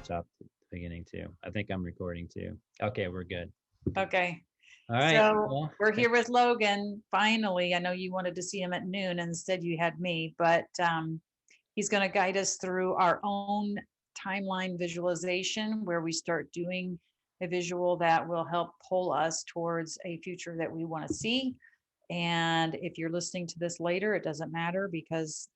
stopped at the beginning too. I think I'm recording too. Okay, we're good. Okay. All right. So Well, we're here with Logan. Finally, I know you wanted to see him at noon and instead you had me, but he's going to guide us through our own timeline visualization where we start doing a visual that will help pull us towards a future that we want to see. And if you're listening to this later, it doesn't matter because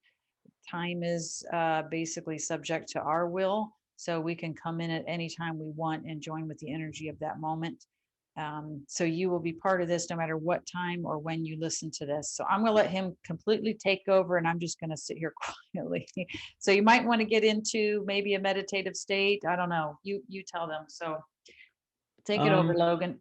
time is basically subject to our will. So we can come in at any time we want and join with the energy of that moment. So you will be part of this no matter what time or when you listen to this. So I'm going to let him completely take over and I'm just going to sit here quietly. So you might want to get into maybe a meditative state. I don't know. You tell them. So take it over, um, Logan.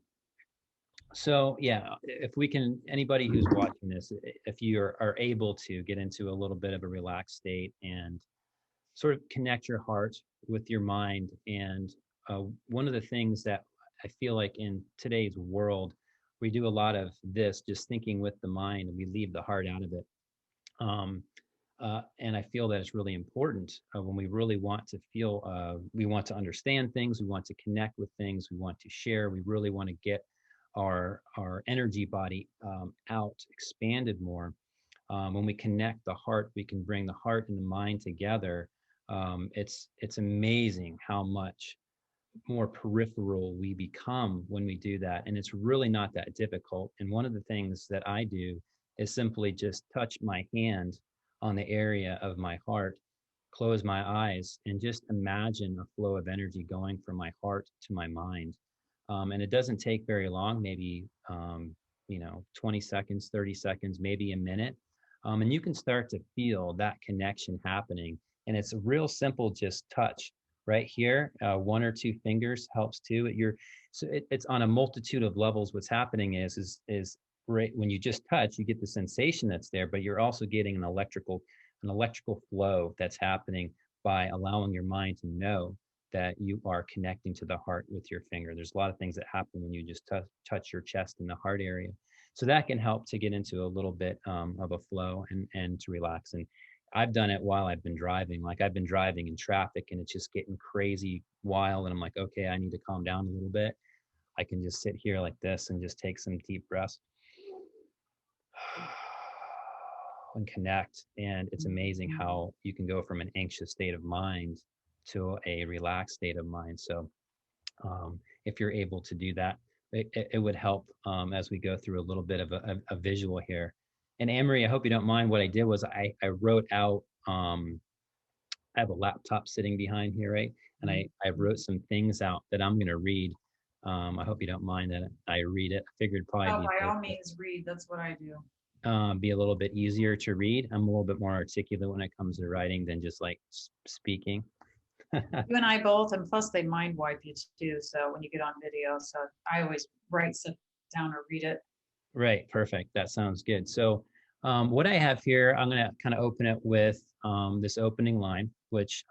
so yeah, if we can, anybody who's watching this, if you are able to get into a little bit of a relaxed state and sort of connect your heart with your mind. And one of the things that I feel like in today's world, we do a lot of this just thinking with the mind and we leave the heart out of it. Um, and I feel that it's really important when we really want to feel, we want to understand things, we want to connect with things, we want to share, we really want to get our energy body out, expanded more. When we connect the heart, we can bring the heart and the mind together. It's amazing how much more peripheral we become when we do that, and it's really not that difficult. And one of the things that I do is simply just touch my hand on the area of my heart, close my eyes, and just imagine a flow of energy going from my heart to my mind. And it doesn't take very long, maybe 20 seconds, 30 seconds, maybe a minute. And you can start to feel that connection happening. And it's a real simple, just touch right here. One or two fingers helps too. It's on a multitude of levels. What's happening is right when you just touch, you get the sensation that's there, but you're also getting an electrical flow that's happening by allowing your mind to know that you are connecting to the heart with your finger. There's a lot of things that happen when you just touch your chest in the heart area. So that can help to get into a little bit of a flow and to relax. And I've done it while I've been driving. Like I've been driving in traffic and it's just getting crazy wild. And I'm like, okay, I need to calm down a little bit. I can just sit here like this and just take some deep breaths and connect. And it's amazing how you can go from an anxious state of mind to a relaxed state of mind. So if you're able to do that, it would help as we go through a little bit of a visual here. And Anmarie, I hope you don't mind. What I did was I wrote out, I have a laptop sitting behind here, right? And I wrote some things out that I'm going to read. I hope you don't mind that I read it. I figured Oh, probably by all means, read. That's what I do. be a little bit easier to read. I'm a little bit more articulate when it comes to writing than just like speaking. You and I both, and plus they mind wipe you too. So when you get on video, so I always write stuff down or read it. Right, perfect. That sounds good. So what I have here, I'm going to kind of open it with this opening line, which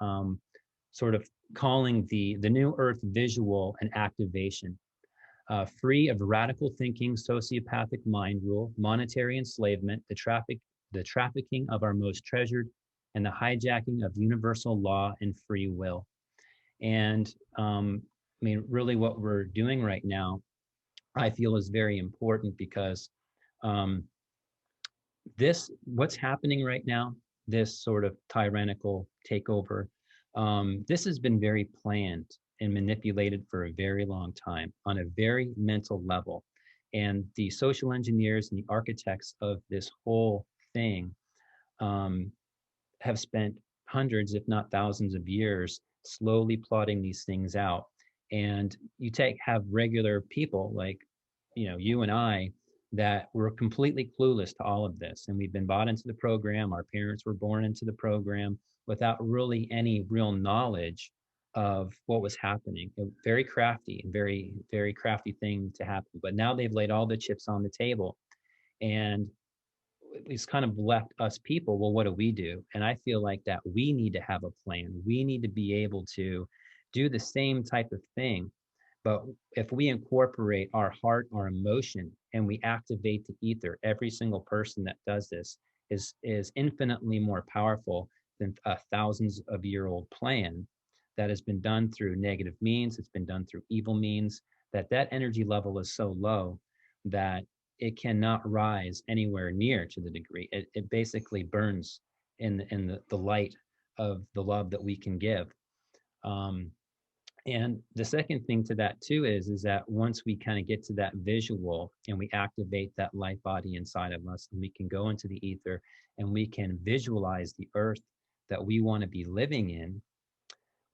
sort of calling the new earth visual and activation. Free of radical thinking, sociopathic mind rule, monetary enslavement, the trafficking of our most treasured, and the hijacking of universal law and free will. And I mean, really what we're doing right now, I feel is very important because um, what's happening right now, this sort of tyrannical takeover, this has been very planned and manipulated for a very long time on a very mental level. And the social engineers and the architects of this whole thing um, have spent hundreds, if not thousands of years slowly plotting these things out. And have regular people like, you and I, that were completely clueless to all of this. And we've been bought into the program. Our parents were born into the program without really any real knowledge of what was happening. Very crafty, very, very crafty thing to happen. But now they've laid all the chips on the table. And it's kind of left us people, well, what do we do? And I feel like that we need to have a plan. We need to be able to do the same type of thing. But if we incorporate our heart, our emotion, and we activate the ether, every single person that does this is infinitely more powerful than a thousands of year old plan that has been done through negative means, it's been done through evil means, that energy level is so low that it cannot rise anywhere near to the degree. It basically burns in the light of the love that we can give. Um, and the second thing to that too is that once we kind of get to that visual and we activate that light body inside of us, and we can go into the ether and we can visualize the earth that we want to be living in,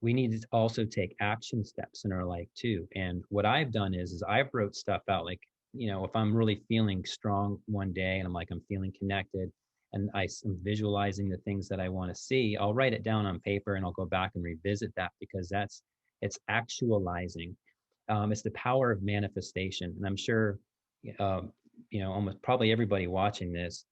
we need to also take action steps in our life too. And what I've done is I've wrote stuff out, like, if I'm really feeling strong one day and I'm feeling connected and I'm visualizing the things that I want to see, I'll write it down on paper and I'll go back and revisit that, because it's actualizing. It's the power of manifestation. And I'm sure, almost probably everybody watching this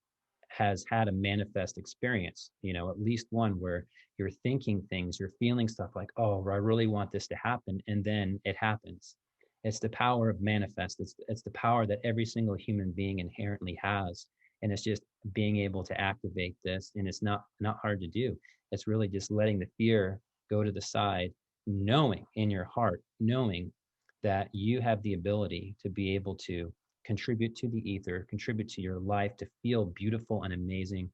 has had a manifest experience, at least one where you're thinking things, you're feeling stuff like, oh, I really want this to happen. And then it happens. It's the power of manifest. It's the power that every single human being inherently has. And it's just being able to activate this. And it's not hard to do. It's really just letting the fear go to the side, knowing in your heart, knowing that you have the ability to be able to contribute to the ether, contribute to your life, to feel beautiful and amazing,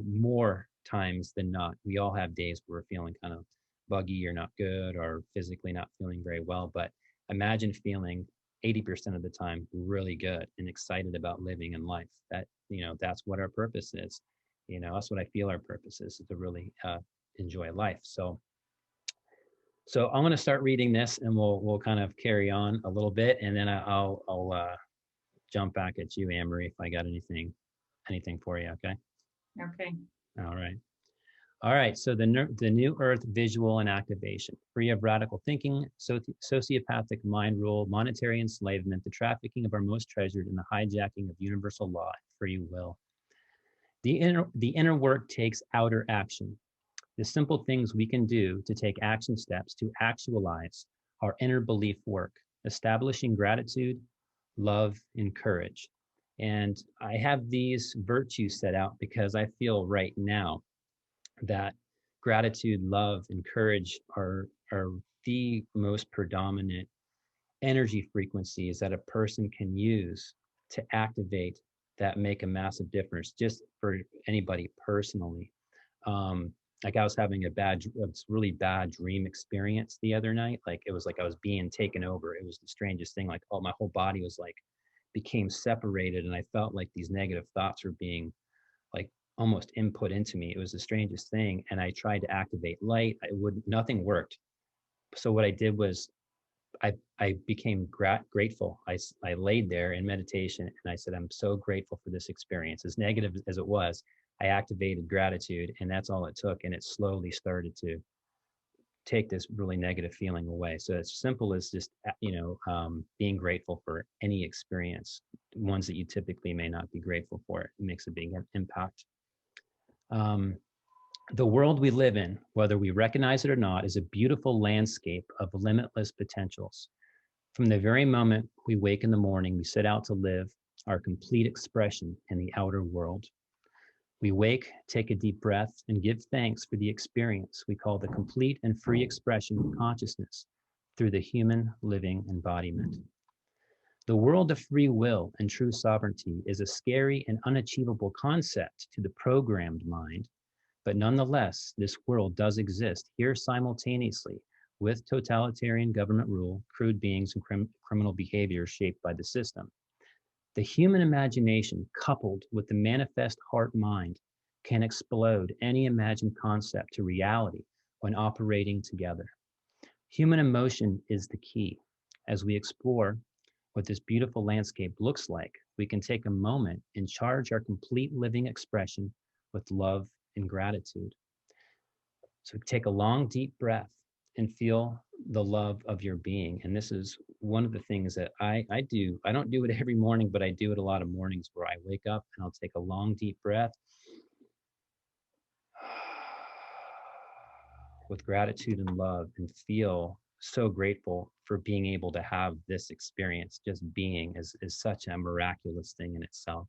more times than not. We all have days where we're feeling kind of buggy or not good or physically not feeling very well, but imagine feeling 80% of the time really good and excited about living in life. That's what our purpose is. That's what I feel our purpose is to really enjoy life. So I'm going to start reading this, and we'll kind of carry on a little bit, and then I'll jump back at you, Anmarie, if I got anything for you. Okay. Okay. All right. So the new Earth visual and activation, free of radical thinking, sociopathic mind rule, monetary enslavement, the trafficking of our most treasured, and the hijacking of universal law and free will. The inner work takes outer action. The simple things we can do to take action steps to actualize our inner belief work, establishing gratitude, love, and courage. And I have these virtues set out because I feel right now that gratitude, love, and courage are the most predominant energy frequencies that a person can use to activate that make a massive difference just for anybody personally. Like I was having a really bad dream experience the other night. Like it was like I was being taken over. It was the strangest thing. Like, oh, my whole body was became separated, and I felt like these negative thoughts were being like almost input into me. It was the strangest thing. And I tried to activate light. Nothing worked. So what I did was I became grateful. I laid there in meditation and I said, I'm so grateful for this experience. As negative as it was, I activated gratitude, and that's all it took. And it slowly started to take this really negative feeling away. So it's simple as just, being grateful for any experience, ones that you typically may not be grateful for. It makes a big impact. The world we live in, whether we recognize it or not, is a beautiful landscape of limitless potentials. From the very moment we wake in the morning, we set out to live our complete expression in the outer world. We wake, take a deep breath, and give thanks for the experience we call the complete and free expression of consciousness through the human living embodiment. The world of free will and true sovereignty is a scary and unachievable concept to the programmed mind, but nonetheless, this world does exist here simultaneously with totalitarian government rule, crude beings, and criminal behavior shaped by the system. The human imagination, coupled with the manifest heart mind, can explode any imagined concept to reality when operating together. Human emotion is the key. As we explore what this beautiful landscape looks like, we can take a moment and charge our complete living expression with love and gratitude. So take a long, deep breath and feel the love of your being. And this is one of the things that I do. I don't do it every morning, but I do it a lot of mornings where I wake up and I'll take a long, deep breath with gratitude and love and feel so grateful for being able to have this experience. Just being is such a miraculous thing in itself.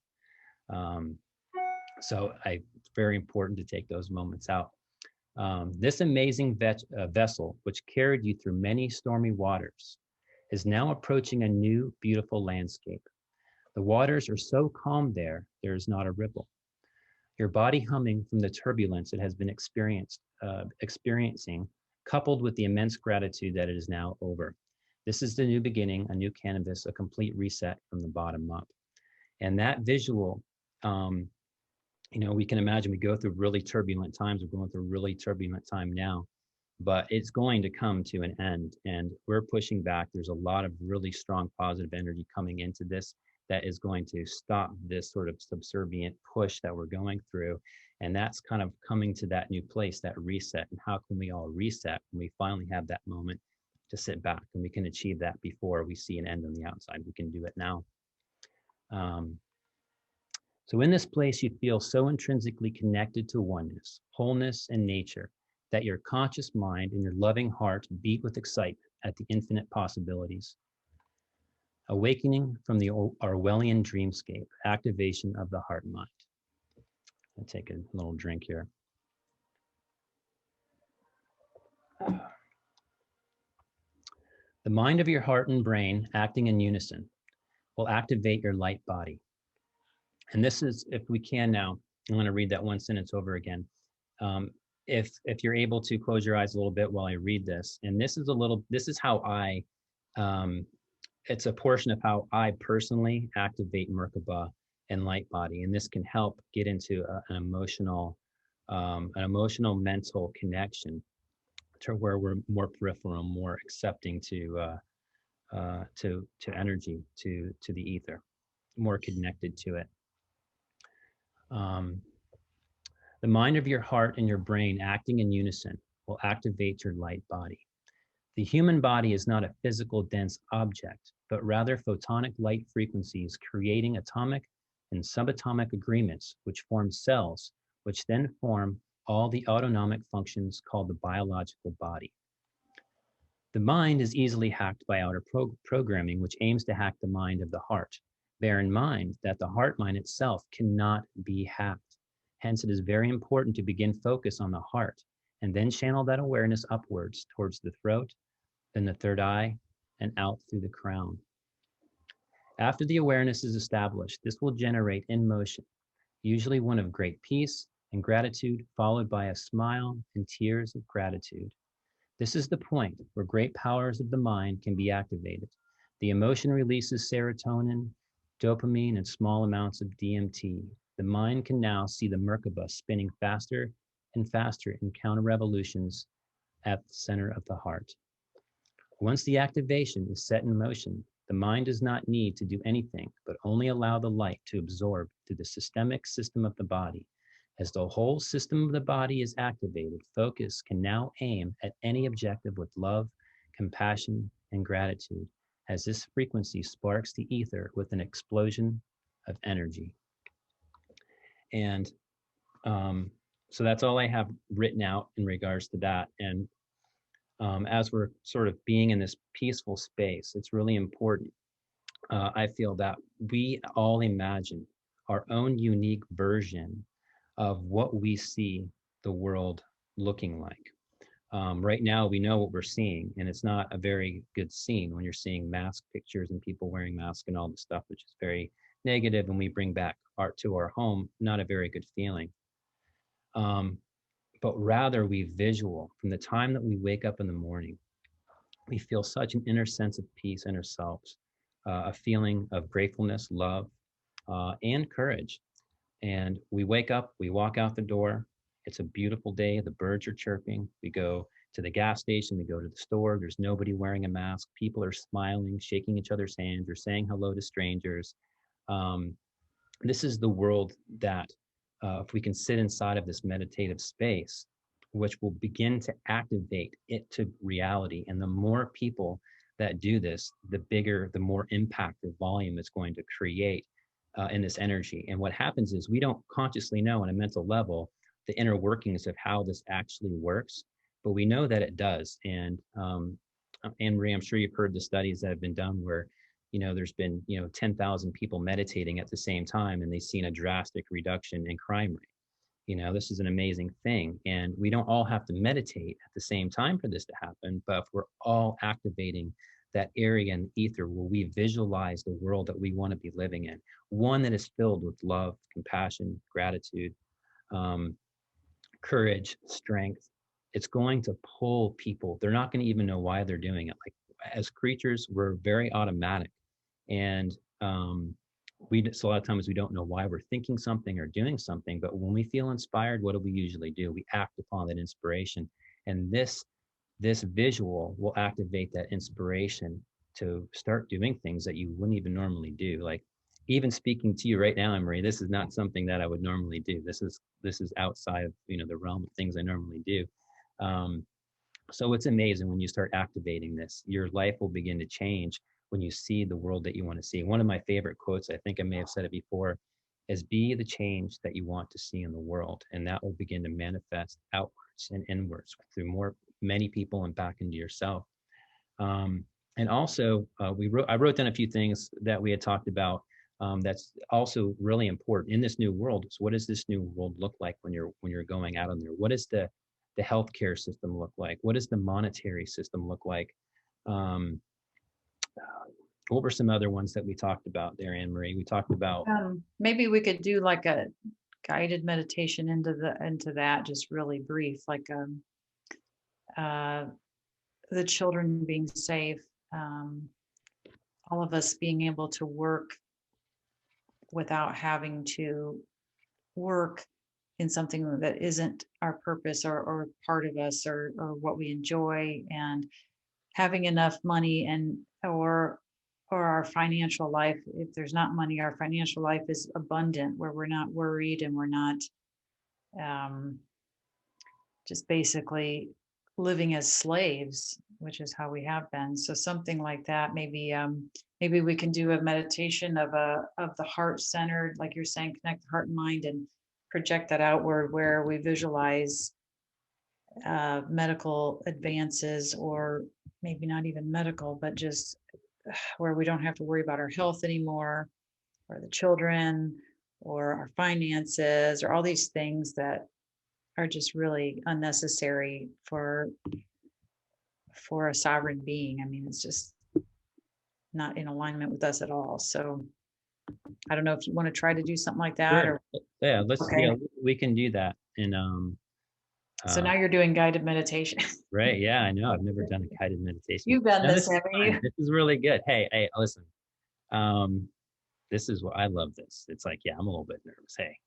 So it's very important to take those moments out. This amazing vessel, which carried you through many stormy waters, is now approaching a new, beautiful landscape. The waters are so calm there is not a ripple. Your body humming from the turbulence it has been experiencing, coupled with the immense gratitude that it is now over. This is the new beginning, a new canvas, a complete reset from the bottom up. And that visual, we can imagine we go through really turbulent times. We're going through a really turbulent time now, but it's going to come to an end. And we're pushing back. There's a lot of really strong positive energy coming into this that is going to stop this sort of subservient push that we're going through. And that's kind of coming to that new place, that reset. And how can we all reset when we finally have that moment to sit back? And we can achieve that before we see an end on the outside. We can do it now. So in this place, you feel so intrinsically connected to oneness, wholeness, and nature that your conscious mind and your loving heart beat with excitement at the infinite possibilities. Awakening from the Orwellian dreamscape, activation of the heart and mind. I'll take a little drink here. The mind of your heart and brain acting in unison will activate your light body. And this is, if we can now, I'm going to read that one sentence over again. If you're able to close your eyes a little bit while I read this, and this is how I, it's a portion of how I personally activate Merkaba and light body. And this can help get into an emotional mental connection to where we're more peripheral, more accepting to energy, to the ether, more connected to it. The mind of your heart and your brain acting in unison will activate your light body. The human body is not a physical, dense object, but rather photonic light frequencies creating atomic and subatomic agreements, which form cells, which then form all the autonomic functions called the biological body. The mind is easily hacked by outer programming, which aims to hack the mind of the heart. Bear in mind that the heart mind itself cannot be hacked. Hence, it is very important to begin focus on the heart and then channel that awareness upwards towards the throat, then the third eye, and out through the crown. After the awareness is established, this will generate in motion, usually one of great peace and gratitude, followed by a smile and tears of gratitude. This is the point where great powers of the mind can be activated. The emotion releases serotonin, dopamine, and small amounts of DMT. The mind can now see the Merkaba spinning faster and faster in counter revolutions at the center of the heart. Once the activation is set in motion, the mind does not need to do anything, but only allow the light to absorb through the systemic system of the body. As the whole system of the body is activated, focus can now aim at any objective with love, compassion, and gratitude, as this frequency sparks the ether with an explosion of energy. And so that's all I have written out in regards to that. And as we're sort of being in this peaceful space, it's really important, I feel, that we all imagine our own unique version of what we see the world looking like. Right now, we know what we're seeing, and it's not a very good scene when you're seeing mask pictures and people wearing masks and all this stuff, which is very negative, and we bring back art to our home, not a very good feeling. But rather we visual. From the time that we wake up in the morning, we feel such an inner sense of peace in ourselves, a feeling of gratefulness, love, and courage. And we wake up, we walk out the door. It's a beautiful day. The birds are chirping. We go to the gas station. We go to the store. There's nobody wearing a mask. People are smiling, shaking each other's hands, or saying hello to strangers. This is the world that, if we can sit inside of this meditative space, which will begin to activate it to reality. And the more people that do this, the bigger, the more impact or volume it's going to create in this energy. And what happens is we don't consciously know on a mental level the inner workings of how this actually works, but we know that it does. And Anmarie, I'm sure you've heard the studies that have been done where, there's been, 10,000 people meditating at the same time, and they've seen a drastic reduction in crime rate. this is an amazing thing. And we don't all have to meditate at the same time for this to happen. But if we're all activating that area in ether where we visualize the world that we want to be living in, one that is filled with love, compassion, gratitude, um, courage, strength, it's going to pull people. They're not going to even know why they're doing it. Like, as creatures, we're very automatic. And so a lot of times we don't know why we're thinking something or doing something, but when we feel inspired, what do we usually do? We act upon that inspiration. And this visual will activate that inspiration to start doing things that you wouldn't even normally do. Like, even speaking to you right now, Anmarie, this is not something that I would normally do. This is outside of the realm of things I normally do. So it's amazing when you start activating this. Your life will begin to change when you see the world that you want to see. One of my favorite quotes, I think I may have said it before, is be the change that you want to see in the world, and that will begin to manifest outwards and inwards through many people and back into yourself. And also, I wrote down a few things that we had talked about. That's also really important in this new world. So what does this new world look like when you're going out on there? What does the healthcare system look like? What does the monetary system look like? What were some other ones that we talked about there, Anmarie? We talked about Maybe we could do like a guided meditation into that, just really brief, like uh, the children being safe, all of us being able to work without having to work in something that isn't our purpose or part of us or what we enjoy, and having enough money and or our financial life. If there's not money, our financial life is abundant, where we're not worried and we're not um, just basically living as slaves, which is how we have been. So something like that, maybe we can do a meditation of the heart centered, like you're saying, connect the heart and mind and project that outward, where we visualize medical advances, or maybe not even medical, but just where we don't have to worry about our health anymore, or the children, or our finances, or all these things that are just really unnecessary for a sovereign being. I mean, it's just not in alignment with us at all. So I don't know if you want to try to do something like that. sure. Or Yeah, okay. we can do that. And So now you're doing guided meditation. right, yeah, I know. I've never done a guided meditation. You've done No, this, this is haven't fun. you? This is really good. Hey, listen. Um, this is what I love this. It's like, yeah, I'm a little bit nervous. Hey,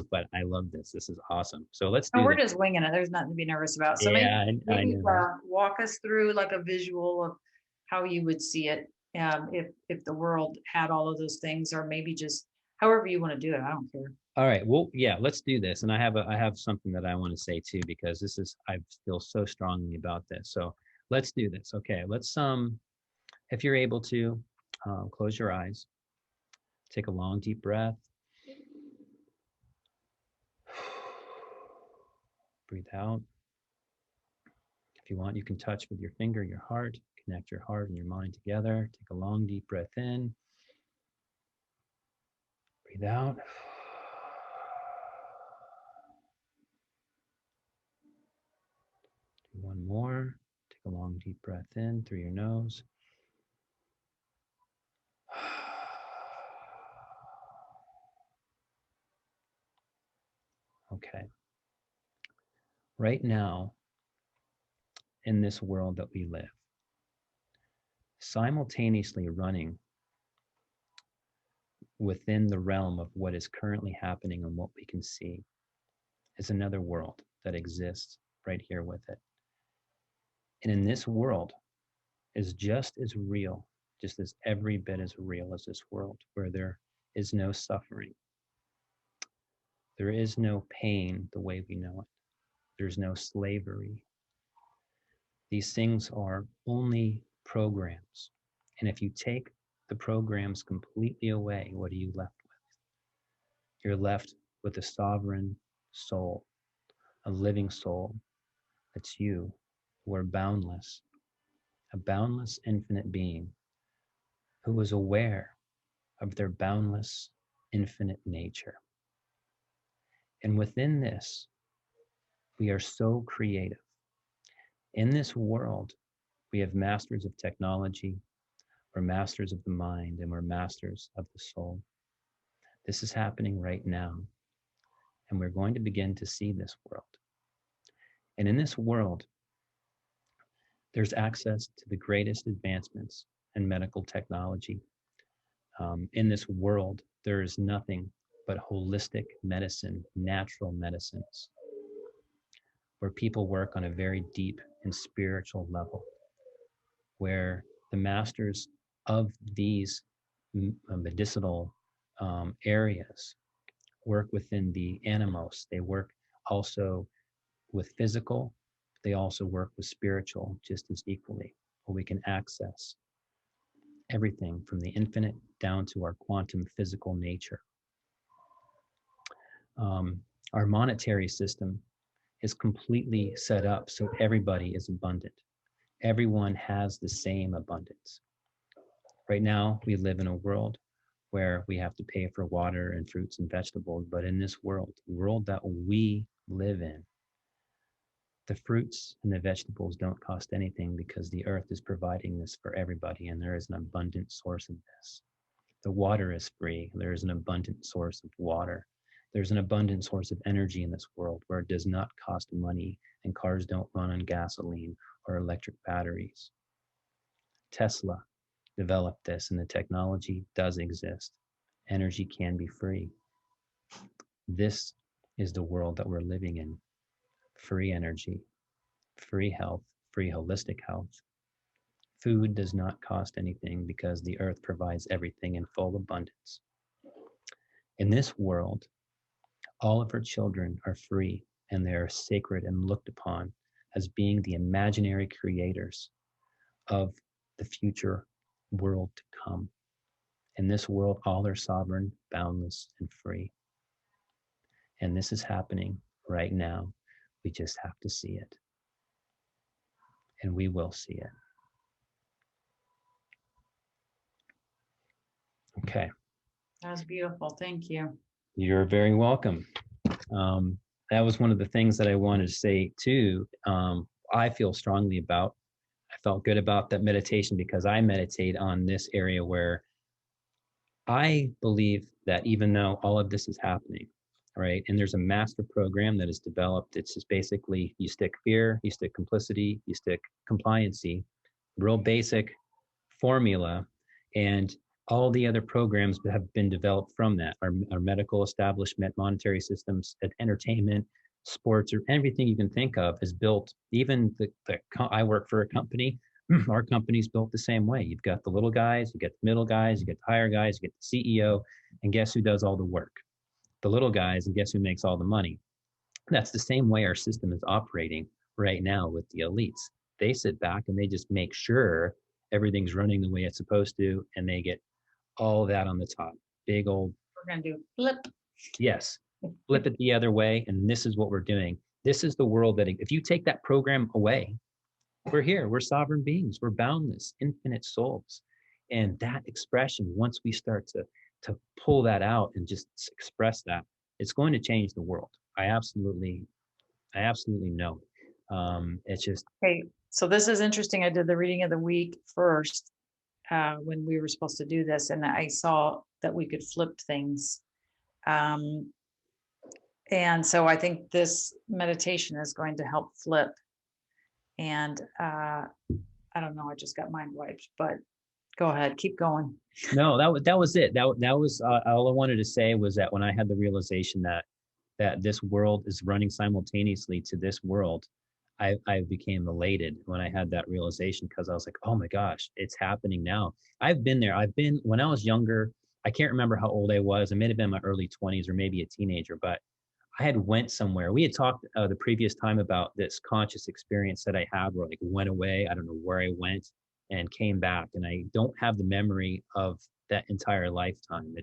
but I love this. This is awesome. So let's And do we're that. just winging it. There's nothing to be nervous about. So maybe Yeah, I maybe know. walk us through like a visual of how you would see it, if the world had all of those things, or maybe just however you want to do it. I don't care. All right. Well, yeah, let's do this. And I have something that I want to say too, because I feel so strongly about this. So let's do this. Okay. Let's if you're able to, close your eyes, take a long, deep breath, breathe out. If you want, you can touch with your finger your heart, connect your heart and your mind together. Take a long, deep breath in, breathe out. Do one more. Take a long, deep breath in through your nose. Okay. Right now, in this world that we live, simultaneously running within the realm of what is currently happening and what we can see is another world that exists right here with it. And in this world is just as real, just as every bit as real as this world, where there is no suffering. There is no pain the way we know it. There's no slavery. These things are only programs. And if you take the programs completely away, what are you left with? You're left with a sovereign soul, a living soul. That's you, who are boundless, a boundless infinite being who is aware of their boundless infinite nature. And within this, we are so creative. In this world, we have masters of technology, we're masters of the mind, and we're masters of the soul. This is happening right now, and we're going to begin to see this world. And in this world, there's access to the greatest advancements in medical technology. In this world, there is nothing but holistic medicine, natural medicines, where people work on a very deep and spiritual level, where the masters of these medicinal areas work within the animos. They work also with physical, they also work with spiritual just as equally, where we can access everything from the infinite down to our quantum physical nature. Our monetary system is completely set up so everybody is abundant. Everyone has the same abundance. Right now, we live in a world where we have to pay for water and fruits and vegetables, but in this world, the world that we live in, the fruits and the vegetables don't cost anything because the earth is providing this for everybody, and there is an abundant source of this. The water is free. There is an abundant source of water. There's an abundant source of energy in this world where it does not cost money and cars don't run on gasoline or electric batteries. Tesla developed this, and the technology does exist. Energy can be free. This is the world that we're living in. Free energy, free health, free holistic health. Food does not cost anything because the earth provides everything in full abundance. In this world, all of her children are free, and they are sacred and looked upon as being the imaginary creators of the future world to come. In this world, all are sovereign, boundless, and free. And this is happening right now. We just have to see it. And we will see it. Okay. That was beautiful. Thank you. You're very welcome. That was one of the things that I wanted to say too. I feel strongly about. I felt good about that meditation because I meditate on this area where I believe that even though all of this is happening, right, and there's a master program that is developed, it's just basically you stick fear, you stick complicity, you stick compliancy, real basic formula, and all the other programs have been developed from that. Our medical establishment, monetary systems, entertainment, sports, or everything you can think of is built. Even I work for a company. Our company's built the same way. You've got the little guys, you get the middle guys, you get the higher guys, you get the CEO, and guess who does all the work? The little guys, and guess who makes all the money? That's the same way our system is operating right now with the elites. They sit back and they just make sure everything's running the way it's supposed to, and they get all that on the top. Big old. We're going to do flip. Yes. Flip it the other way. And this is what we're doing. This is the world that if you take that program away, we're here. We're sovereign beings. We're boundless, infinite souls. And that expression, once we start to pull that out and just express that, it's going to change the world. I absolutely know. It's just. Okay. So this is interesting. I did the reading of the week first when we were supposed to do this, and I saw that we could flip things. And so I think this meditation is going to help flip. And I don't know, I just got mind wiped, but go ahead, keep going. No, that was it. That was all I wanted to say was that when I had the realization that this world is running simultaneously to this world, I became elated when I had that realization, because I was like, oh my gosh, it's happening now. I've been there. When I was younger, I can't remember how old I was. I may have been in my early 20s or maybe a teenager, but I had went somewhere. We had talked the previous time about this conscious experience that I had where I went away. I don't know where I went and came back. And I don't have the memory of that entire lifetime.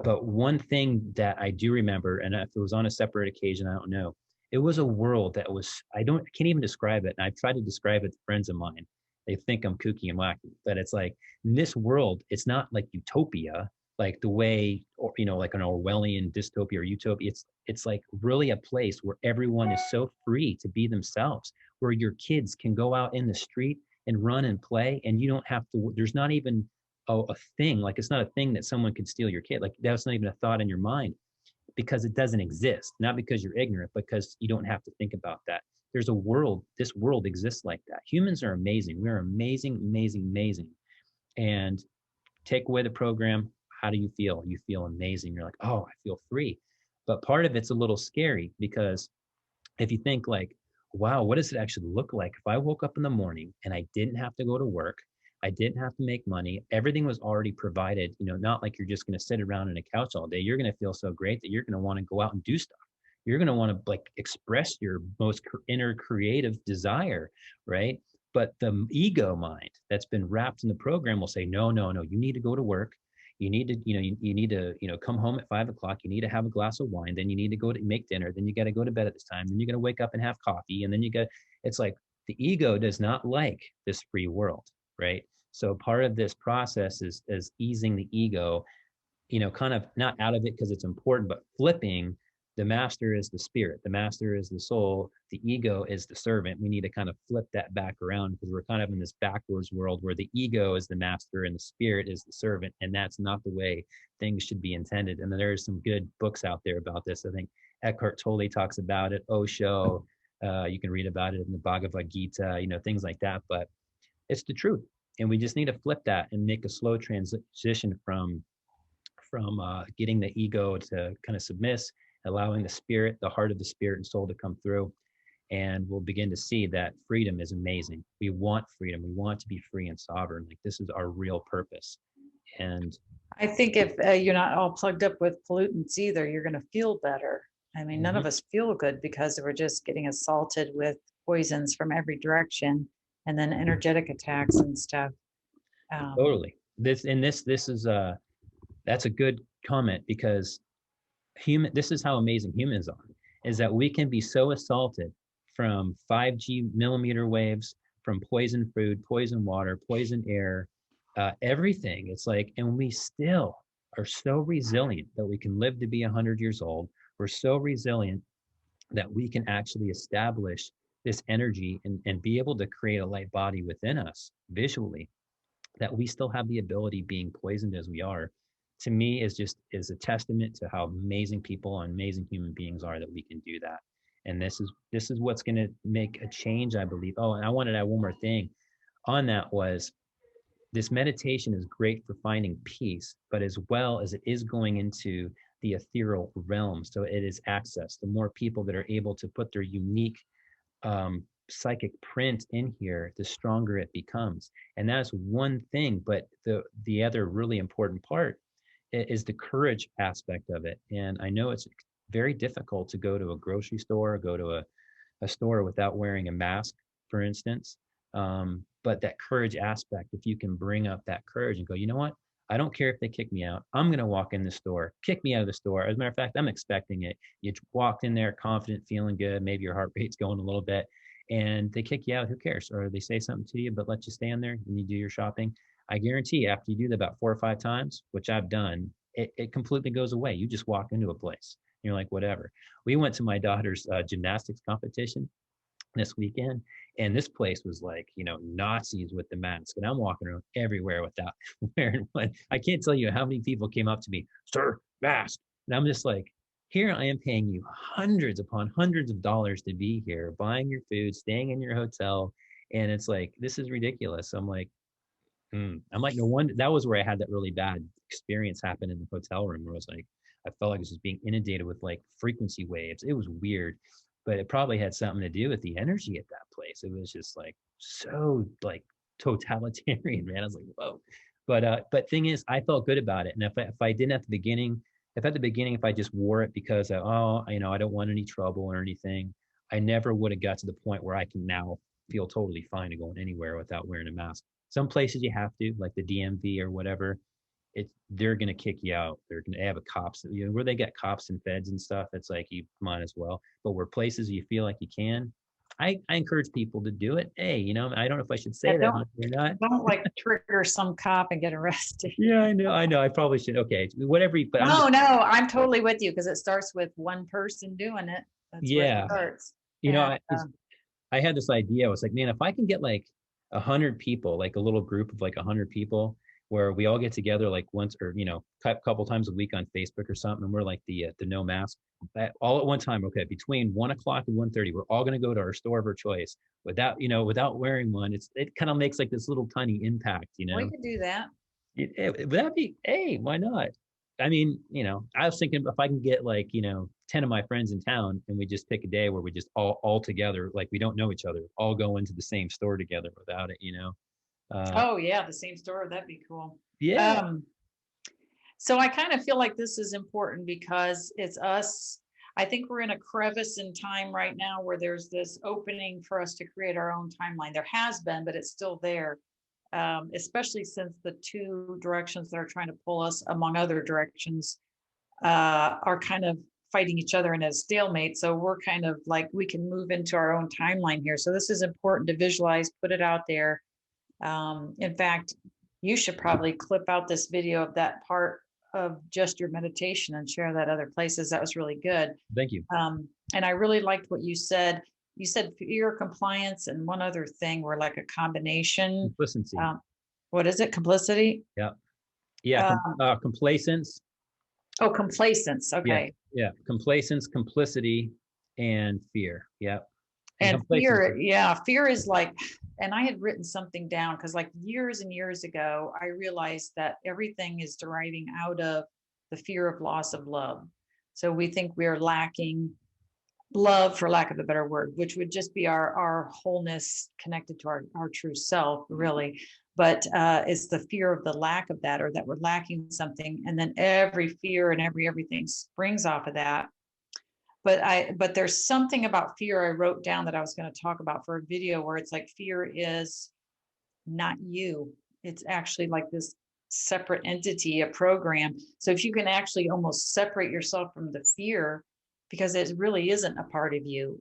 But one thing that I do remember, and if it was on a separate occasion, I don't know, it was a world that was, I can't even describe it. And I've tried to describe it to friends of mine. They think I'm kooky and wacky, but it's like in this world, it's not like utopia. like the way, or like an Orwellian dystopia or utopia. It's like really a place where everyone is so free to be themselves, where your kids can go out in the street and run and play, and you don't have to. There's not even a thing, like it's not a thing that someone could steal your kid. Like that's not even a thought in your mind, because it doesn't exist. Not because you're ignorant, because you don't have to think about that. There's a world. This world exists like that. Humans are amazing. We're amazing, amazing, amazing. And take away the program, how do you feel? You feel amazing. You're like, oh, I feel free. But part of it's a little scary, because if you think like, wow, what does it actually look like if I woke up in the morning and I didn't have to go to work? I didn't have to make money. Everything was already provided, not like you're just going to sit around on a couch all day. You're going to feel so great that you're going to want to go out and do stuff. You're going to want to like express your most inner creative desire, right? But the ego mind that's been wrapped in the program will say, no, no, no, you need to go to work. You need to, you need to, come home at 5 o'clock. You need to have a glass of wine. Then you need to go to make dinner. Then you got to go to bed at this time. Then you're going to wake up and have coffee. And then it's like the ego does not like this free world, right? So part of this process is easing the ego, kind of not out of it because it's important, but flipping. The master is the spirit, the master is the soul, the ego is the servant. We need to kind of flip that back around, because we're kind of in this backwards world where the ego is the master and the spirit is the servant, and that's not the way things should be intended. And there's some good books out there about this. I think Eckhart Tolle talks about it, Osho, you can read about it in the Bhagavad Gita, things like that. But it's the truth, and we just need to flip that and make a slow transition from getting the ego to kind of submiss, allowing the spirit, the heart of the spirit and soul to come through. And we'll begin to see that freedom is amazing. We want freedom. We want to be free and sovereign. Like this is our real purpose. And I think if you're not all plugged up with pollutants either, you're going to feel better. I mean, none of us feel good because we're just getting assaulted with poisons from every direction, and then energetic attacks and stuff. Totally. This is that's a good comment, because this is how amazing humans are, is that we can be so assaulted from 5G millimeter waves, from poison food, poison water, poison air, everything. It's like, and we still are so resilient that we can live to be 100 years old. We're so resilient that we can actually establish this energy and be able to create a light body within us visually, that we still have the ability, being poisoned as we are, to me is a testament to how amazing people and amazing human beings are, that we can do that. And this is what's going to make a change, I believe. Oh, and I wanted to add one more thing on that. Was this meditation is great for finding peace, but as well as it is going into the ethereal realm. So it is access. The more people that are able to put their unique psychic print in here, the stronger it becomes. And that's one thing. But the other really important part is the courage aspect of it. And I know it's very difficult to go to a grocery store, go to a store without wearing a mask, for instance. But that courage aspect, if you can bring up that courage and go, you know what? I don't care if they kick me out. I'm going to walk in the store, kick me out of the store. As a matter of fact, I'm expecting it. You walked in there confident, feeling good. Maybe your heart rate's going a little bit, and they kick you out. Who cares? Or they say something to you, but let you stand there and you do your shopping. I guarantee after you do that about 4 or 5 times, which I've done, it completely goes away. You just walk into a place. And you're like, whatever. We went to my daughter's gymnastics competition this weekend, and this place was like, Nazis with the mask. And I'm walking around everywhere without wearing one. I can't tell you how many people came up to me, sir, mask. And I'm just like, here I am paying you hundreds upon hundreds of dollars to be here, buying your food, staying in your hotel. And it's like, this is ridiculous. I'm like, no wonder. That was where I had that really bad experience happen in the hotel room, where I was like, I felt like I was just being inundated with like frequency waves. It was weird, but it probably had something to do with the energy at that place. It was just like so like totalitarian, man. I was like, whoa. But thing is, I felt good about it. And if I didn't at the beginning, if I just wore it because I don't want any trouble or anything, I never would have got to the point where I can now feel totally fine to going anywhere without wearing a mask. Some places you have to, like the DMV or whatever, they're gonna kick you out. They're gonna have a cops, where they get cops and feds and stuff. It's like you might as well. But where places you feel like you can, I encourage people to do it. Hey, I don't know if I should Yeah, say that or not. don't like trigger some cop and get arrested. Yeah, I know. I probably should. Okay, whatever. But I'm just, No, I'm totally with you because it starts with one person doing it. That's where it yeah. starts. You know, And I, it's, I had this idea. I was like, man, if I can get like 100 people, like a little group of like 100 people, where we all get together like once or couple times a week on Facebook or something, and we're like the no mask, all at one time. Okay, between 1 o'clock and 1:30, we're all going to go to our store of our choice without wearing one. It kind of makes like this little tiny impact. we could do that. Would that be? Hey, why not? I mean, I was thinking if I can get like 10 of my friends in town, and we just pick a day where we just all together, like we don't know each other, all go into the same store together without it. Oh yeah, the same store. That'd be cool. Yeah, Um, so I kind of feel like this is important because it's us. I think we're in a crevice in time right now where there's this opening for us to create our own timeline. There has been, but it's still there. Especially since the two directions that are trying to pull us, among other directions, are kind of fighting each other in a stalemate. So we're kind of like we can move into our own timeline here. So this is important to visualize, put it out there. In fact, you should probably clip out this video of that part of just your meditation and share that other places. That was really good. thank you. And I really liked what you said. You said fear, compliance, and one other thing were like a combination. Complacency. What is it? Complicity? Yeah, yeah. Complacence. Oh, complacence. Okay. Yeah. Complacence, complicity, and fear. Yeah. And fear, yeah, fear is like, and I had written something down because like years and years ago, I realized that everything is deriving out of the fear of loss of love. So we think we're lacking love, for lack of a better word, which would just be our wholeness connected to our true self, really. But it's the fear of the lack of that, or that we're lacking something. And then every fear and everything springs off of that. But there's something about fear I wrote down that I was going to talk about for a video where it's like fear is not you. It's actually like this separate entity, a program. So if you can actually almost separate yourself from the fear, because it really isn't a part of you.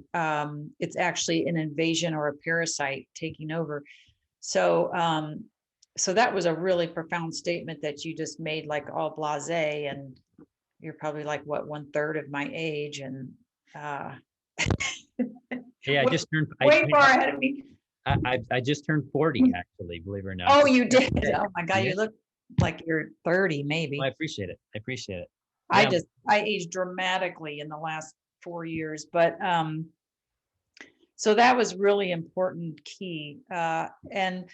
It's actually an invasion or a parasite taking over. So so that was a really profound statement that you just made, like all blasé, and you're probably like what, 1/3 of my age, and Yeah, I just turned. way far ahead of me. I just turned 40, actually, believe it or not. Oh, you did. Oh my God, Yeah. you look like you're 30, maybe. Well, I appreciate it. I appreciate it. I Yeah. I aged dramatically in the last 4 years, but so that was really important key. And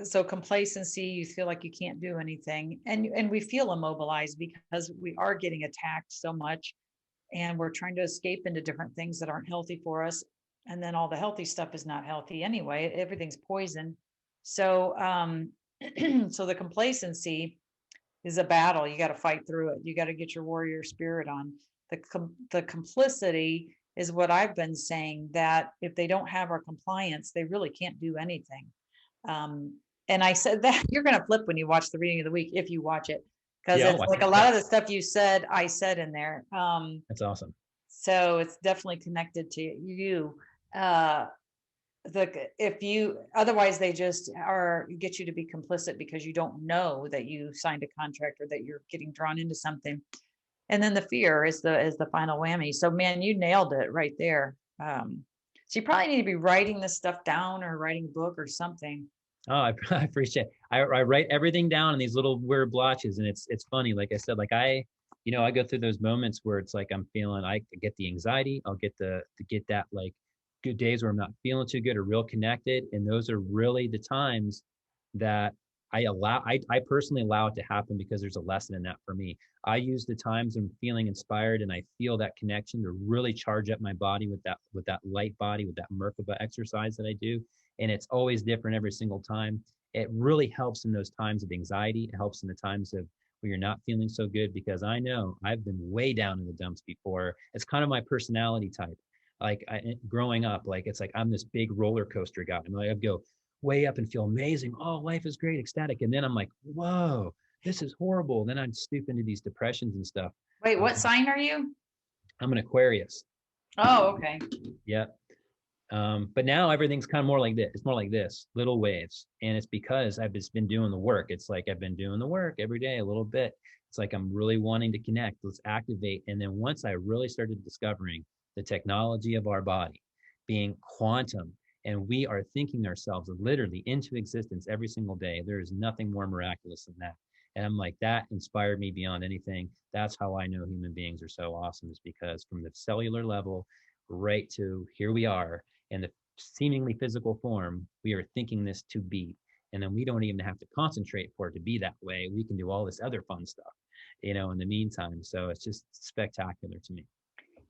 so complacency, you feel like you can't do anything, and we feel immobilized because we are getting attacked so much, and we're trying to escape into different things that aren't healthy for us, and then all the healthy stuff is not healthy anyway. Everything's poison. So so the complacency is a battle. You got to fight through it. You got to get your warrior spirit on. The complicity is what I've been saying, that if they don't have our compliance, they really can't do anything. And I said that you're going to flip when you watch the reading of the week, if you watch it, because Yeah, it's like a lot of the stuff you said, I said in there. That's awesome. So it's definitely connected to you. If you, otherwise they just are get you to be complicit because you don't know that you signed a contract or that you're getting drawn into something. And then the fear is the final whammy. So man, you nailed it right there. So you probably need to be writing this stuff down or writing a book or something. Oh, I appreciate it. I write everything down in these little weird blotches, and it's funny. Like I said, like I go through those moments where it's like I'm feeling, I get the anxiety. I'll get to get that like good days where I'm not feeling too good or real connected, and those are really the times that I personally allow it to happen, because there's a lesson in that for me. I use the times I'm feeling inspired and I feel that connection to really charge up my body with that light body, with that Merkaba exercise that I do. And it's always different every single time. It really helps in those times of anxiety. It helps in the times of where you're not feeling so good, because I know I've been way down in the dumps before. It's kind of my personality type. Like growing up, like it's like I'm this big roller coaster guy. I'm like, I'd go way up and feel amazing. Oh, life is great, ecstatic. And then I'm like, whoa, this is horrible. Then I'd stoop into these depressions and stuff. Wait, what sign are you? I'm an Aquarius. Oh, okay. Yeah. But now everything's kind of more like this. It's more like this, little waves. And it's because I've just been doing the work. It's like I've been doing the work every day a little bit. It's like I'm really wanting to connect. Let's activate. And then once I really started discovering the technology of our body being quantum, and we are thinking ourselves literally into existence every single day, there is nothing more miraculous than that. And I'm like, that inspired me beyond anything. That's how I know human beings are so awesome, is because from the cellular level right to here we are in the seemingly physical form, we are thinking this to be. And then we don't even have to concentrate for it to be that way. We can do all this other fun stuff, in the meantime. So it's just spectacular to me.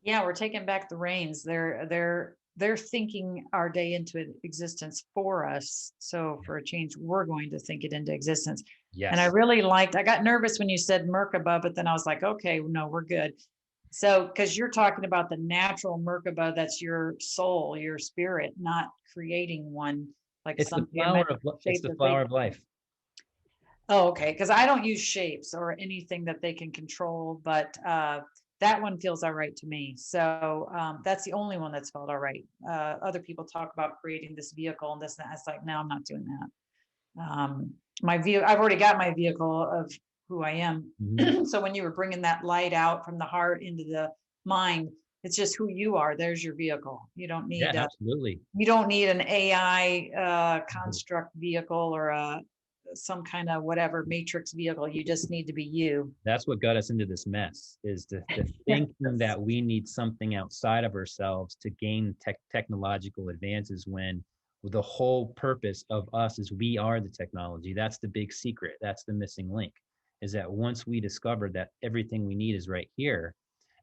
Yeah, we're taking back the reins. They're thinking our day into existence for us. So for a change, we're going to think it into existence. And I Yes. really liked, I got nervous when you said Merkaba, but then I was like, okay, no, we're good. So, because you're talking about the natural Merkaba, that's your soul, your spirit, not creating one like It's the some flower geometric it's shape the that they. flower of life. Oh, okay. Because I don't use shapes or anything that they can control, but that one feels all right to me. So that's the only one that's felt all right. Other people talk about creating this vehicle and this and that. It's like, no, I'm not doing that. My vehicle, I've already got my vehicle of who I am. Mhm. So when you were bringing that light out from the heart into the mind, it's just who you are. There's your vehicle. Yeah, absolutely. You don't need an AI construct vehicle or some kind of whatever matrix vehicle. You just need to be you. That's what got us into this mess, is the thinking Yes. that we need something outside of ourselves to gain technological advances, when the whole purpose of us is we are the technology. That's the big secret. That's the missing link, is that once we discovered that everything we need is right here.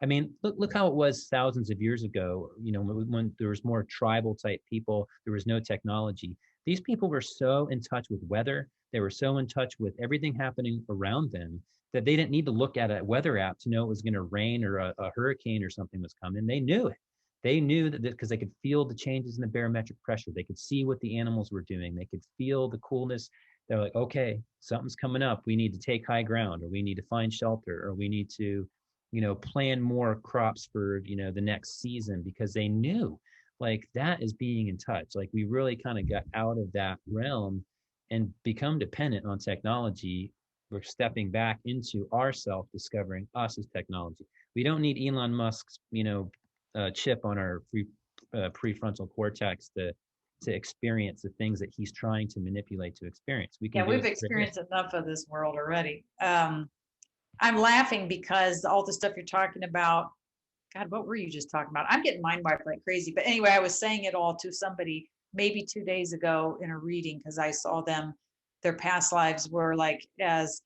I mean, look how it was thousands of years ago, when there was more tribal type people, there was no technology. These people were so in touch with weather, they were so in touch with everything happening around them, that they didn't need to look at a weather app to know it was going to rain or a hurricane or something was coming. They knew it. They knew that because they could feel the changes in the barometric pressure. They could see what the animals were doing. They could feel the coolness. They're like, okay, something's coming up. We need to take high ground, or we need to find shelter, or we need to, plan more crops for, the next season, because they knew, like, that is being in touch. Like, we really kind of got out of that realm and become dependent on technology. We're stepping back into ourself, discovering us as technology. We don't need Elon Musk's, chip on our prefrontal cortex to experience the things that he's trying to manipulate to experience. We can Yeah, do we've it right here. experienced enough of this world already. I'm laughing because all the stuff you're talking about, God, what were you just talking about? I'm getting mind wiped like crazy. But anyway, I was saying it all to somebody maybe 2 days ago in a reading because I saw them, their past lives were like as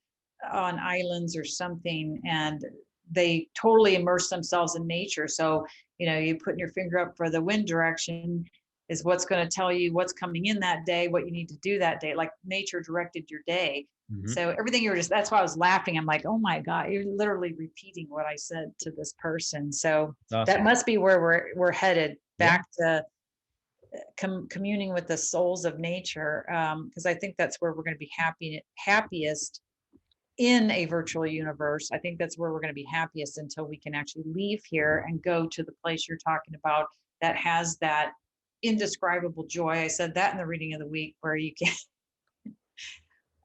on islands or something, and they totally immerse themselves in nature. So, you putting your finger up for the wind direction is what's going to tell you what's coming in that day, what you need to do that day. Like nature directed your day. Mm-hmm. So everything that's why I was laughing. I'm like, oh my God, you're literally repeating what I said to this person. So that Awesome. must be where we're headed Yeah. back to communing with the souls of nature. Because I think that's where we're going to be happiest in a virtual universe. I think that's where we're going to be happiest until we can actually leave here and go to the place you're talking about that has that indescribable joy. I said that in the reading of the week, where you can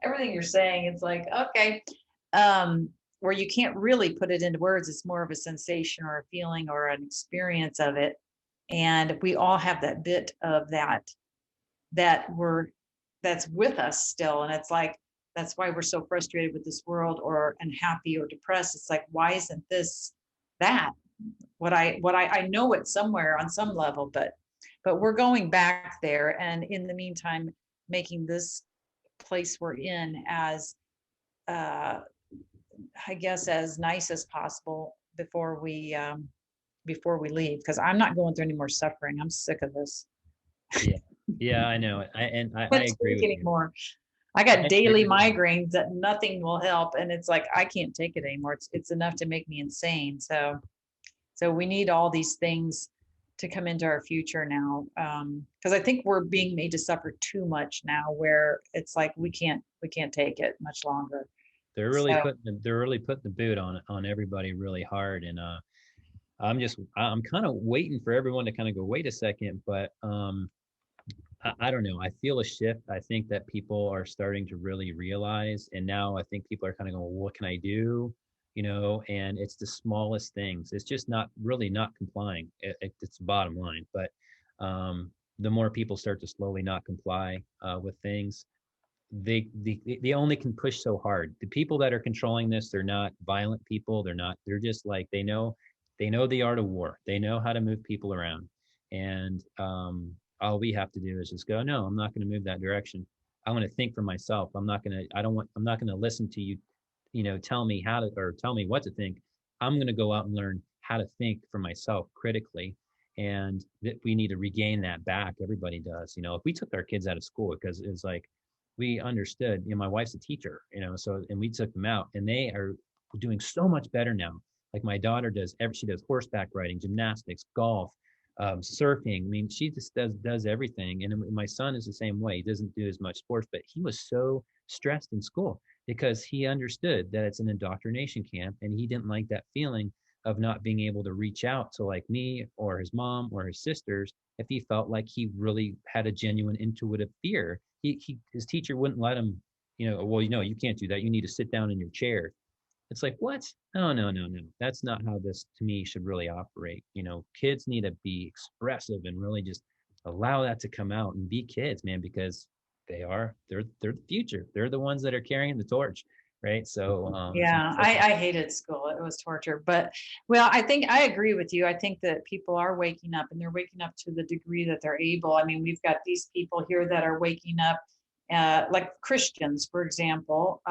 everything you're saying, it's like, okay, where you can't really put it into words. It's more of a sensation or a feeling or an experience of it. And we all have that bit of that that's with us still. And it's like, that's why we're so frustrated with this world or unhappy or depressed. It's like, why isn't this that? I know it somewhere on some level, but we're going back there. And in the meantime, making this place we're in as I guess as nice as possible before we leave, because I'm not going through any more suffering. I'm sick of this. Yeah. Yeah, I know it. I Can't agree take with you. anymore. I I got agree daily with you. migraines that nothing will help, and it's like I can't take it anymore. It's enough to make me insane. So we need all these things to come into our future now, because I think we're being made to suffer too much now, where it's like we can't take it much longer. They're really So putting the boot on everybody really hard. And I'm kind of waiting for everyone to kind of go, wait a second, but I don't know. I feel a shift. I think that people are starting to really realize, and now I think people are kind of going, well, what can I do? And it's the smallest things. It's just not really not complying. It's the bottom line. But the more people start to slowly not comply with things, they only can push so hard. The people that are controlling this, they're not violent people. They're just like, they know the art of war. They know how to move people around. And all we have to do is just go, no, I'm not going to move that direction. I want to think for myself. I'm not going to listen to you, tell me how to, or tell me what to think. I'm going to go out and learn how to think for myself critically. And that we need to regain that back. Everybody does. If we took our kids out of school, because it's like, we understood, my wife's a teacher, so, and we took them out, and they are doing so much better now. Like my daughter she does horseback riding, gymnastics, golf, surfing. I mean, she just does everything. And my son is the same way. He doesn't do as much sports, but he was so stressed in school because he understood that it's an indoctrination camp, and he didn't like that feeling of not being able to reach out to like me or his mom or his sisters if he felt like he really had a genuine intuitive fear. His teacher wouldn't let him, well, you can't do that. You need to sit down in your chair. It's like, what? No, no, no, no. That's not how this to me should really operate. Kids need to be expressive and really just allow that to come out and be kids, man, because they're the future. They're the ones that are carrying the torch. Right. So Yeah, I hated school. It was torture. But well, I think I agree with you. I think that people are waking up, and they're waking up to the degree that they're able. I mean, we've got these people here that are waking up, like Christians, for example,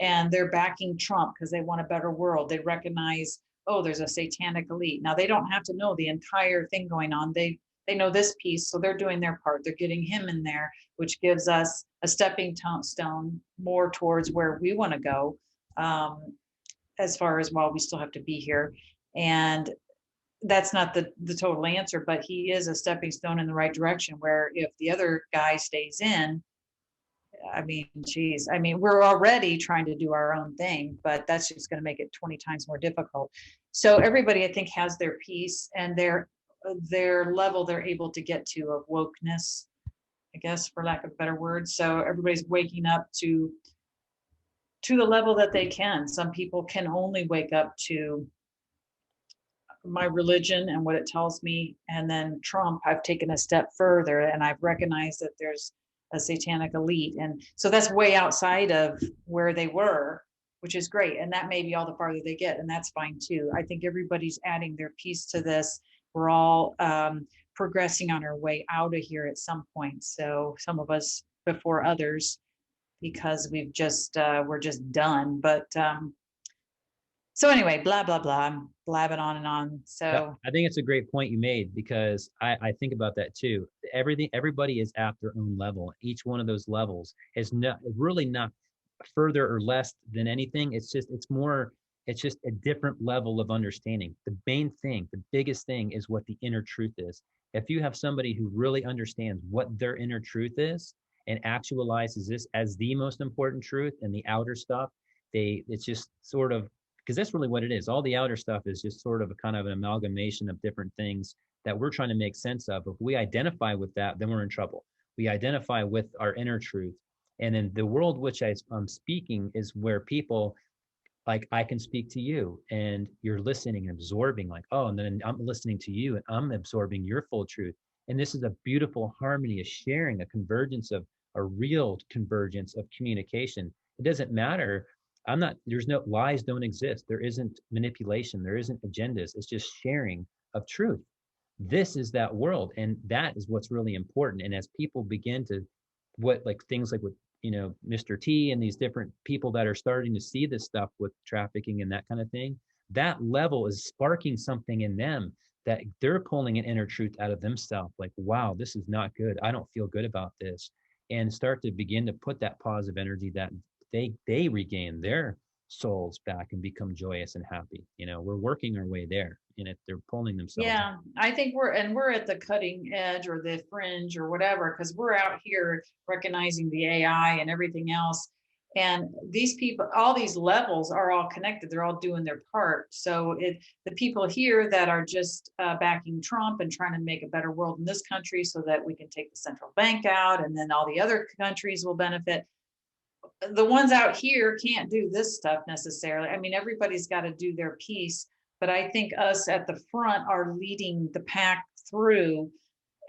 and they're backing Trump because they want a better world. They recognize, oh, there's a satanic elite. Now they don't have to know the entire thing going on. They know this piece, so they're doing their part. They're getting him in there, which gives us a stepping stone more towards where we want to go, as far as, while we still have to be here. And that's not the total answer, but he is a stepping stone in the right direction, where if the other guy stays in, I mean, geez, I mean, we're already trying to do our own thing, but that's just going to make it 20 times more difficult. So everybody, I think, has their piece and their level they're able to get to of wokeness, I guess, for lack of a better word. So everybody's waking up to the level that they can. Some people can only wake up to my religion and what it tells me. And then Trump, I've taken a step further, and I've recognized that there's a satanic elite. And so that's way outside of where they were, which is great. And that may be all the farther they get. And that's fine too. I think everybody's adding their piece to this. We're all progressing on our way out of here at some point. So some of us before others, because we're just done. But so anyway, blah, blah, blah. I'm blabbing on and on. So I think it's a great point you made, because I think about that too. Everybody is at their own level. Each one of those levels is really not further or less than anything. It's just a different level of understanding. The main thing, the biggest thing, is what the inner truth is. If you have somebody who really understands what their inner truth is and actualizes this as the most important truth, and the outer stuff, it's just sort of, because that's really what it is. All the outer stuff is just sort of a kind of an amalgamation of different things that we're trying to make sense of. If we identify with that, then we're in trouble. We identify with our inner truth. And in the world which I'm speaking is where people, like, I can speak to you and you're listening and absorbing, like, oh, and then I'm listening to you and I'm absorbing your full truth. And this is a beautiful harmony, a sharing, a convergence of a real convergence of communication. It doesn't matter. There's no lies, don't exist. There isn't manipulation. There isn't agendas. It's just sharing of truth. This is that world. And that is what's really important. And as people begin to, things like with, Mr. T and these different people that are starting to see this stuff with trafficking and that kind of thing, that level is sparking something in them that they're pulling an inner truth out of themselves. Like, wow, this is not good. I don't feel good about this. And start to begin to put that positive energy that they regain their souls back and become joyous and happy. We're working our way there, and if they're pulling themselves. Yeah, I think we're at the cutting edge or the fringe or whatever, because we're out here recognizing the AI and everything else. And these people, all these levels are all connected. They're all doing their part. So the people here that are just backing Trump and trying to make a better world in this country so that we can take the central bank out and then all the other countries will benefit. The ones out here can't do this stuff necessarily. I mean, everybody's got to do their piece, but I think us at the front are leading the pack through,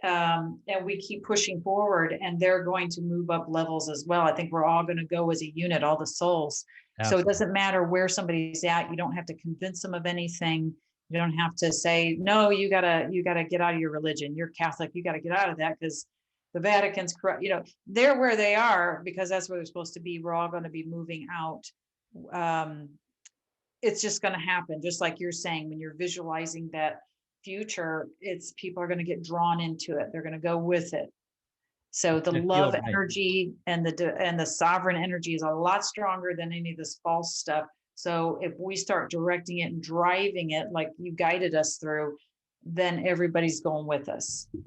and we keep pushing forward, and they're going to move up levels as well. I think we're all going to go as a unit, all the souls. So it Absolutely. doesn't matter where somebody's at. You don't have to convince them of anything. You don't have to say, no, you gotta get out of your religion. You're Catholic. You got to get out of that because the Vatican's corrupt. They're where they are because that's where they're supposed to be. We're all going to be moving out. It's just going to happen. Just like you're saying, when you're visualizing that future, it's people are going to get drawn into it. They're going to go with it. So the I feel love right. energy and the sovereign energy is a lot stronger than any of this false stuff. So if we start directing it and driving it like you guided us through, then everybody's going with us. Yeah.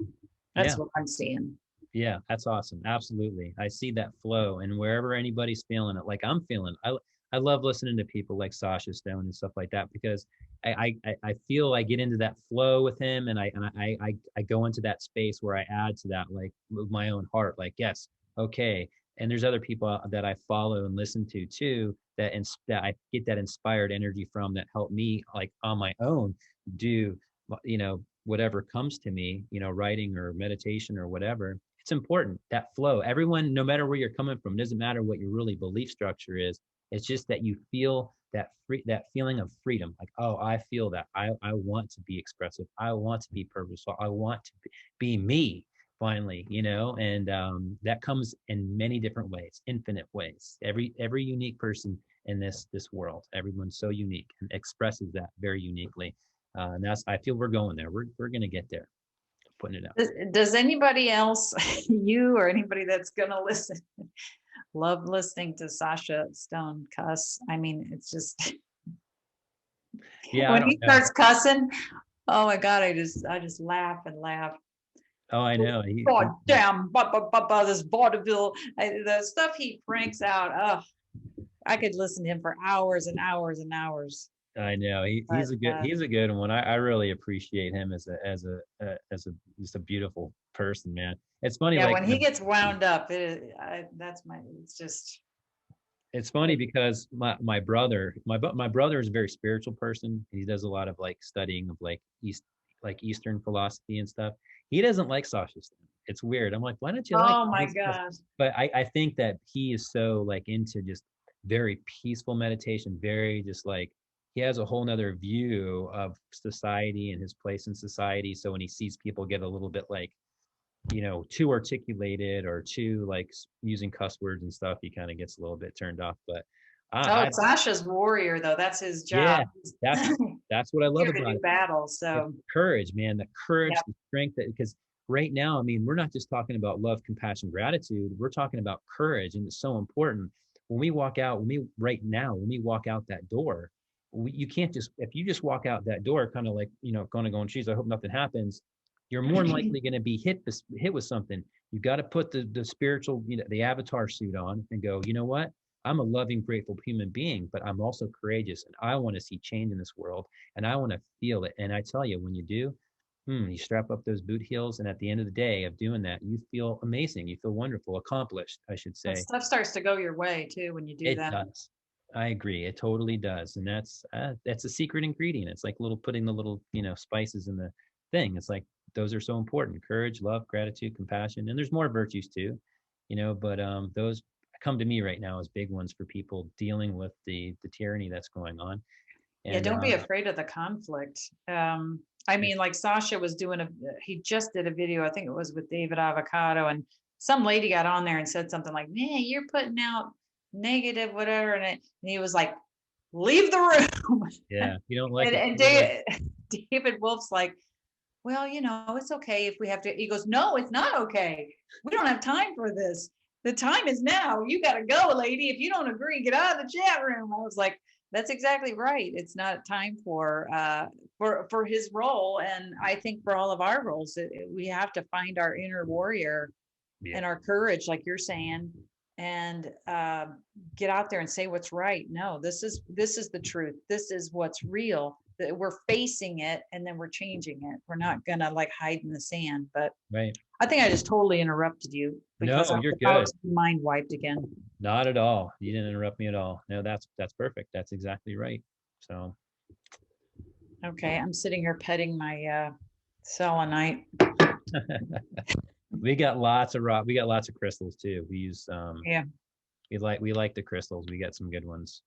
That's what I'm seeing. Yeah, that's awesome. Absolutely. I see that flow, and wherever anybody's feeling it, like I'm feeling, I love listening to people like Sasha Stone and stuff like that because I feel I get into that flow with him, and I go into that space where I add to that, like with my own heart, like, yes, okay. And there's other people that I follow and listen to too that I get that inspired energy from that help me like on my own do whatever comes to me, writing or meditation or whatever. It's important, that flow. Everyone, no matter where you're coming from, it doesn't matter what your really belief structure is. It's just that you feel that feeling of freedom. Like, oh, I feel that. I want to be expressive. I want to be purposeful. I want to be me finally, and that comes in many different ways, infinite ways. Every unique person in this world, everyone's so unique and expresses that very uniquely. And I feel we're going there. We're going to get there, putting it out. Does anybody else, you or anybody that's going to listen, love listening to Sasha Stone cuss? I mean, it's just Yeah, I when don't he know. starts cussing, oh my God, I just laugh and laugh. Oh, I know. God damn, this vaudeville, the stuff he cranks out. Oh, I could listen to him for hours and hours and hours. I know. But He's a good one. I really appreciate him as a just a beautiful person, man. It's funny, yeah, like when he gets wound up, it's funny because my brother my brother is a very spiritual person. He does a lot of like studying of like Eastern philosophy and stuff. He doesn't like Sasha Stone. It's weird. I'm like, why don't you like oh him? my God. But I think that he is so like into just very peaceful meditation, very just like he has a whole nother view of society and his place in society. So when he sees people get a little bit like too articulated or too like using cuss words and stuff, he kind of gets a little bit turned off. But Oh, I it's Sasha's warrior though. That's his yeah, job. He's that's that's what I love here to about do it. battle. It's So courage, man. The courage, yeah. the strength. Because right now, I mean, we're not just talking about love, compassion, gratitude. We're talking about courage, and it's so important. When we walk out, when we walk out that door, you can't just if you just walk out that door, kind of like going to go and geez, I hope nothing happens. You're more than likely going to be hit with something. You got to put the spiritual, the avatar suit on and go. You know what? I'm a loving, grateful human being, but I'm also courageous, and I want to see change in this world, and I want to feel it. And I tell you, when you do, you strap up those boot heels, and at the end of the day of doing that, you feel amazing. You feel wonderful, accomplished, I should And say. stuff starts to go your way too when you do It that. does. I agree. It totally does, and that's a secret ingredient. It's like putting the little spices in the thing. It's like those are so important: courage, love, gratitude, compassion, and there's more virtues too, But those come to me right now as big ones for people dealing with the tyranny that's going on. Yeah, And don't be afraid of the conflict. I mean, like Sasha was he just did a video, I think it was with David Avocado, and some lady got on there and said something like, man, you're putting out negative, whatever. And he was like, leave the room. yeah, you don't like And, it. and David Wolf's like, well, it's okay if we have to. He goes, no, it's not okay. We don't have time for this. The time is now. You got to go, lady. If you don't agree, get out of the chat room. I was like, that's exactly right. It's not time for his role, and I think for all of our roles, we have to find our inner warrior Yeah, and our courage, like you're saying, and get out there and say what's right. No, this is the truth. This is what's real. That we're facing it, and then we're changing it. We're not gonna like hide in the sand. But Right. I think I just totally interrupted you because No, I'm you're about good. to be mind wiped again. Not at all. You didn't interrupt me at all. No, that's perfect. That's exactly right. So Okay, I'm sitting here petting my selenite. we got lots of rock. We got lots of crystals too. We use Yeah. we like the crystals. We got some good ones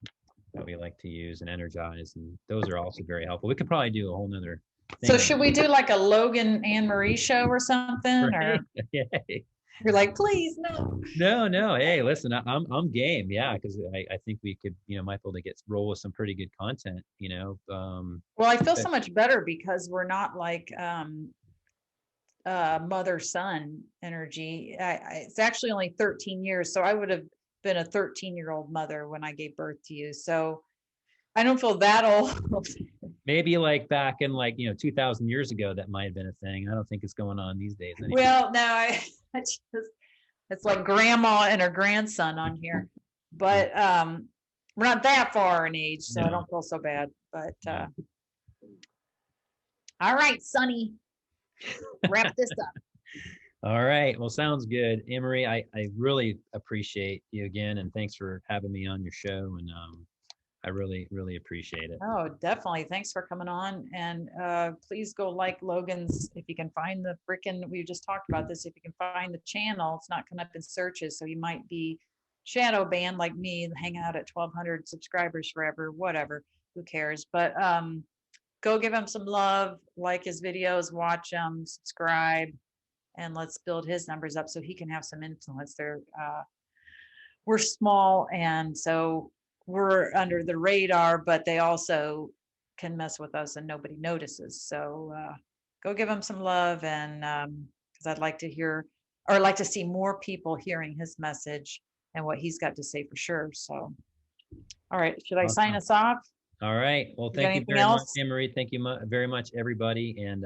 that we like to use and energize, and those are also very helpful. We could probably do a whole nother So thing. should we do like a Logan Anmarie show or something? Right? Or you're like, please no. No, no. Hey, listen, I'm game. Yeah, because I think we could, might be able to get roll with some pretty good content. Well, I feel But so much better because we're not like mother son energy. It's actually only 13 years, so I would have been a 13-year-old mother when I gave birth to you. So I don't feel that old. maybe like back in 2,000 years ago, that might have been a thing. I don't think it's going on these days anymore. Well, no, I just, it's like grandma and her grandson on here, but we're not that far in age, so I No, don't feel so bad. But no. all right, Sonny, wrap this up. All right. Well, sounds good. Anmarie, I really appreciate you again, and thanks for having me on your show. And I really, really appreciate it. Oh, definitely. Thanks for coming on. And please go like Logan's if you can find the freaking, we just talked about this. If you can find the channel, it's not coming up in searches. So you might be shadow banned like me, hang out at 1,200 subscribers forever, whatever. Who cares? But go give him some love, like his videos, watch them, subscribe, and let's build his numbers up so he can have some influence there. We're small, and so we're under the radar, but they also can mess with us and nobody notices. So go give him some love, and because I'd like to hear, or I'd like to see more people hearing his message and what he's got to say for sure. So, all right, should I sign Awesome. us off? All right. Well, You got thank you anything very much, else? Anmarie. Thank you very much, everybody. And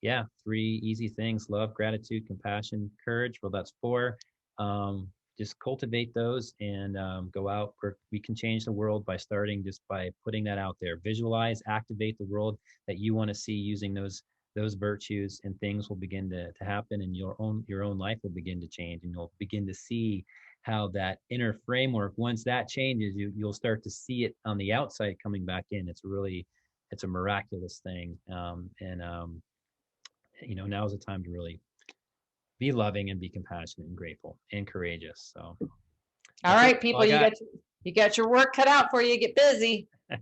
yeah, 3 easy things: love, gratitude, compassion, courage. Well, that's 4. Just cultivate those and go out. We can change the world by starting just by putting that out there. Visualize, activate the world that you want to see using those virtues, and things will begin to happen, and your own life will begin to change, and you'll begin to see how that inner framework, once that changes, you'll start to see it on the outside coming back in. It's a miraculous thing. Now is the time to really be loving and be compassionate and grateful and courageous. So All that's it. right, people, you got your work cut out for you. Get busy. All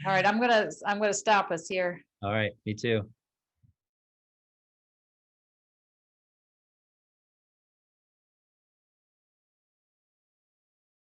right, I'm gonna stop us here. All right, me too.